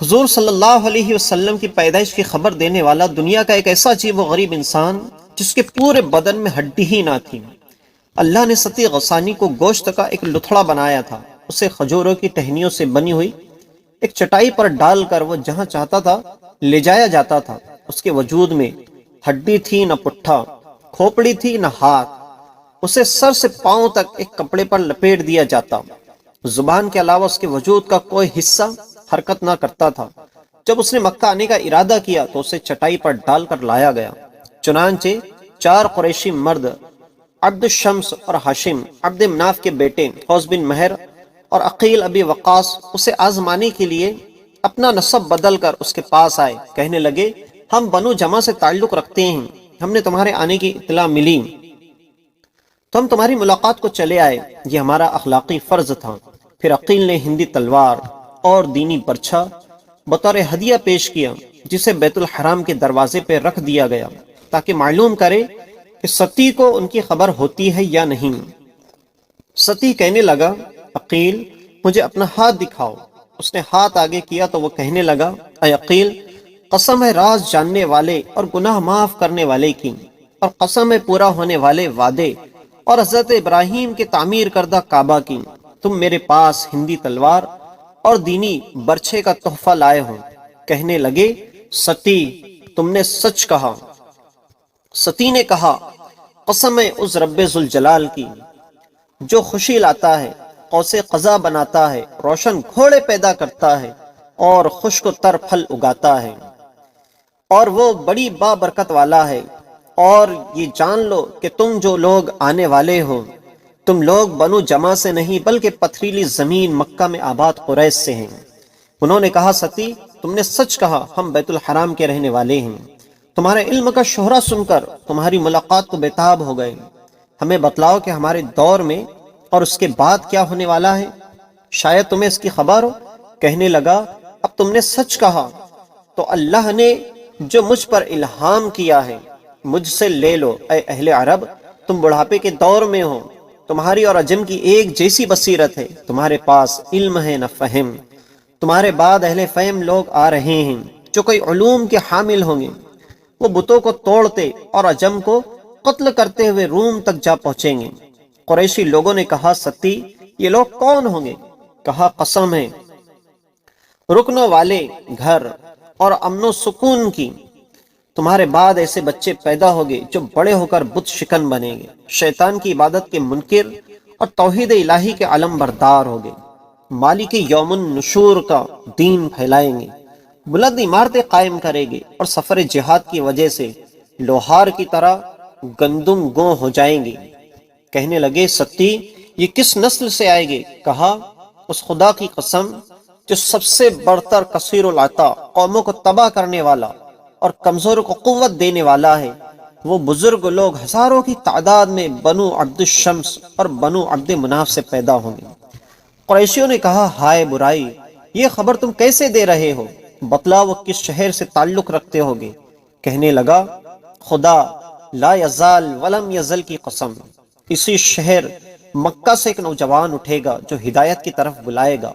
حضور صلی اللہ علیہ وسلم کی پیدائش کی خبر دینے والا دنیا کا ایک ایسا عجیب و غریب انسان جس کے پورے بدن میں ہڈی ہی نہ تھی۔ اللہ نے ستی غسانی کو گوشت کا ایک لتھڑا بنایا تھا، اسے کھجوروں کی ٹہنیوں سے بنی ہوئی ایک چٹائی پر ڈال کر وہ جہاں چاہتا تھا لے جایا جاتا تھا۔ اس کے وجود میں ہڈی تھی نہ پٹھا، کھوپڑی تھی نہ ہاتھ، اسے سر سے پاؤں تک ایک کپڑے پر لپیٹ دیا جاتا۔ زبان کے علاوہ اس کے وجود کا کوئی حصہ حرکت نہ کرتا تھا۔ جب اس نے مکہ آنے کا ارادہ کیا تو اسے چٹائی پر ڈال کر لایا گیا۔ چنانچہ 4 قریشی مرد، عبد الشمس اور ہاشم عبد مناف کے بیٹے حوض بن مہر اور عقیل ابی وقاص اسے آزمانے کے لیے اپنا نسب بدل کر اس کے پاس آئے، کہنے لگے ہم بنو جمع سے تعلق رکھتے ہیں، ہم نے تمہارے آنے کی اطلاع ملی تو ہم تمہاری ملاقات کو چلے آئے، یہ ہمارا اخلاقی فرض تھا۔ پھر عقیل نے ہندی تلوار اور دینی برچھا بطور ہدیہ پیش کیا، جسے بیت الحرام کے دروازے پہ رکھ دیا گیا تاکہ معلوم کرے کہ ستی کو ان کی خبر ہوتی ہے یا نہیں۔ ستی کہنے لگا عقیل مجھے اپنا ہاتھ دکھاؤ۔ اس نے ہاتھ آگے کیا تو وہ کہنے لگا اے عقیل، قسم ہے راز جاننے والے اور گناہ معاف کرنے والے کی، اور قسم ہے پورا ہونے والے وعدے اور حضرت ابراہیم کے تعمیر کردہ کعبہ کی، تم میرے پاس ہندی تلوار اور دینی برچھے کا تحفہ لائے ہو۔ کہنے لگے ستی تم نے سچ کہا۔ ستی نے کہا قسم ہے اس رب ذوالجلال کی جو خوشی لاتا ہے، قوس قزح بناتا ہے، روشن گھوڑے پیدا کرتا ہے اور خشک و تر پھل اگاتا ہے، اور وہ بڑی بابرکت والا ہے۔ اور یہ جان لو کہ تم جو لوگ آنے والے ہو، تم لوگ بنو جمع سے نہیں بلکہ پتھریلی زمین مکہ میں آباد قریش سے ہیں۔ انہوں نے کہا ستی تم نے سچ کہا، ہم بیت الحرام کے رہنے والے ہیں۔ تمہارے علم کا شہرہ سن کر تمہاری ملاقات کو بےتاب ہو گئے، ہمیں بتلاؤ کہ ہمارے دور میں اور اس کے بعد کیا ہونے والا ہے، شاید تمہیں اس کی خبر ہو۔ کہنے لگا اب تم نے سچ کہا تو اللہ نے جو مجھ پر الہام کیا ہے مجھ سے لے لو۔ اے اہل عرب، تم بڑھاپے کے دور میں ہو، تمہاری اور عجم کی ایک جیسی بصیرت ہے، تمہارے پاس علم ہے نہ فہم۔ تمہارے بعد اہل فہم لوگ آ رہے ہیں جو کئی علوم کے حامل ہوں گے، وہ بتوں کو توڑتے اور عجم کو قتل کرتے ہوئے روم تک جا پہنچیں گے۔ قریشی لوگوں نے کہا ستی یہ لوگ کون ہوں گے؟ کہا قسم ہے رکنوں والے گھر اور امن و سکون کی، تمہارے بعد ایسے بچے پیدا ہوگے جو بڑے ہو کر بت شکن بنیں گے، شیطان کی عبادت کے منکر اور توحید الہی کے علم بردار ہوگے، مالک یوم النشور کا دین پھیلائیں گے، بلند عمارتیں قائم کریں گے اور سفر جہاد کی وجہ سے لوہار کی طرح گندم گوں ہو جائیں گے۔ کہنے لگے ستی یہ کس نسل سے آئے گے؟ کہا اس خدا کی قسم جو سب سے برتر کثیر العطا، قوموں کو تباہ کرنے والا اور کمزوروں کو قوت دینے والا ہے، وہ بزرگ لوگ ہزاروں کی تعداد میں بنو عبد الشمس اور بنو عبد مناف سے پیدا ہوں گے۔ قریشیوں نے کہا ہائے برائی، یہ خبر تم کیسے دے رہے ہو؟ بتلاؤ وہ کس شہر سے تعلق رکھتے ہوگے؟ کہنے لگا خدا لا یزال ولم یزل کی قسم، اسی شہر مکہ سے ایک نوجوان اٹھے گا جو ہدایت کی طرف بلائے گا،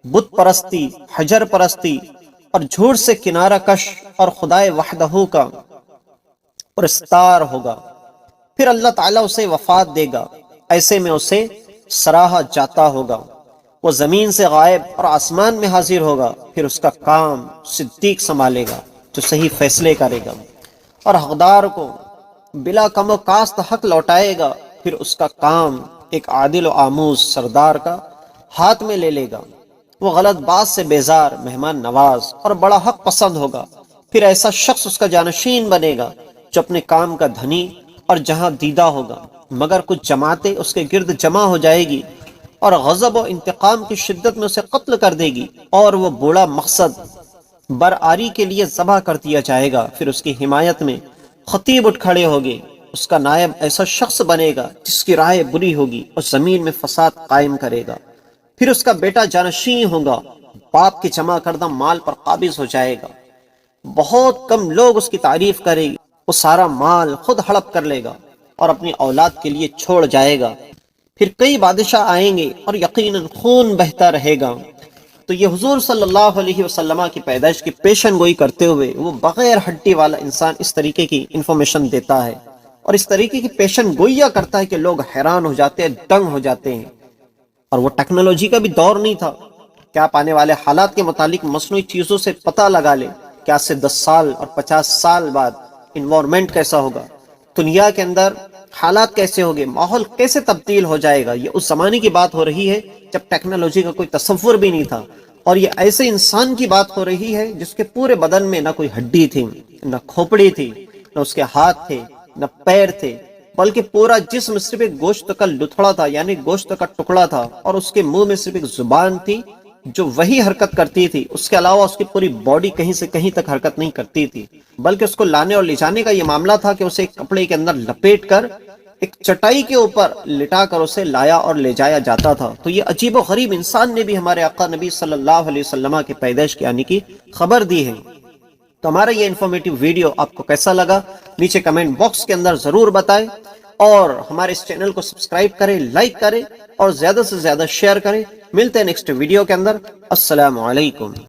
بت پرستی، حجر پرستی اور جھوٹ سے کنارہ کش اور خدائے وحدہ کا پرستار ہوگا۔ پھر اللہ تعالیٰ اسے وفات دے گا، ایسے میں اسے سراہا جاتا ہوگا، وہ زمین سے غائب اور آسمان میں حاضر ہوگا۔ پھر اس کا کام صدیق سنبھالے گا جو صحیح فیصلے کرے گا اور حقدار کو بلا کم و کاست حق لوٹائے گا۔ پھر اس کا کام ایک عادل و آموز سردار کا ہاتھ میں لے لے گا، وہ غلط بات سے بیزار، مہمان نواز اور بڑا حق پسند ہوگا۔ پھر ایسا شخص اس کا جانشین بنے گا جو اپنے کام کا دھنی اور جہاں دیدہ ہوگا، مگر کچھ جماعتیں اس کے گرد جمع ہو جائے گی اور غضب و انتقام کی شدت میں اسے قتل کر دے گی، اور وہ بوڑھا مقصد برآری کے لیے ذبح کر دیا جائے گا۔ پھر اس کی حمایت میں خطیب اٹھ کھڑے ہوگے، اس کا نائب ایسا شخص بنے گا جس کی رائے بری ہوگی اور زمین میں فساد قائم کرے گا۔ پھر اس کا بیٹا جانشین ہوگا، باپ کے جمع کردہ مال پر قابض ہو جائے گا، بہت کم لوگ اس کی تعریف کریں گے، وہ سارا مال خود ہڑپ کر لے گا اور اپنی اولاد کے لیے چھوڑ جائے گا۔ پھر کئی بادشاہ آئیں گے اور یقیناً خون بہتا رہے گا، تو یہ حضور صلی اللہ علیہ وسلم کی پیدائش کی پیشن گوئی کرتے ہوئے وہ بغیر ہڈی والا انسان اس طریقے کی انفارمیشن دیتا ہے اور اس طریقے کی پیشن گوئیاں کرتا ہے کہ لوگ حیران ہو جاتے ہیں، دنگ ہو جاتے ہیں۔ اور وہ ٹیکنالوجی کا بھی دور نہیں تھا کہ آپ آنے والے حالات کے متعلق مصنوعی چیزوں سے پتہ لگا لیں کہ آج سے 10 سال اور 50 سال بعد انوائرمنٹ کیسا ہوگا، دنیا کے اندر حالات کیسے ہوگے، ماحول کیسے تبدیل ہو جائے گا۔ یہ اس زمانے کی بات ہو رہی ہے جب ٹیکنالوجی کا کوئی تصور بھی نہیں تھا، اور یہ ایسے انسان کی بات ہو رہی ہے جس کے پورے بدن میں نہ کوئی ہڈی تھی، نہ کھوپڑی تھی، نہ اس کے ہاتھ تھے، نہ پیر تھے، بلکہ پورا جسم صرف ایک گوشت کا لتھڑا تھا، یعنی گوشت کا ٹکڑا تھا، اور اس کے منہ میں صرف ایک زبان تھی جو وہی حرکت کرتی تھی، اس کے علاوہ اس کی پوری باڈی کہیں سے کہیں تک حرکت نہیں کرتی تھی۔ بلکہ اس کو لانے اور لے جانے کا یہ معاملہ تھا کہ اسے ایک کپڑے کے اندر لپیٹ کر ایک چٹائی کے اوپر لٹا کر اسے لایا اور لے جایا جاتا تھا۔ تو یہ عجیب و غریب انسان نے بھی ہمارے آقا نبی صلی اللہ علیہ وسلم کے پیدائش کے آنے کی خبر دی ہے۔ تو ہمارا یہ انفارمیٹیو ویڈیو آپ کو کیسا لگا نیچے کمنٹ باکس کے اندر ضرور بتائیں، اور ہمارے اس چینل کو سبسکرائب کریں، لائک کریں اور زیادہ سے زیادہ شیئر کریں۔ ملتے ہیں نیکسٹ ویڈیو کے اندر۔ السلام علیکم۔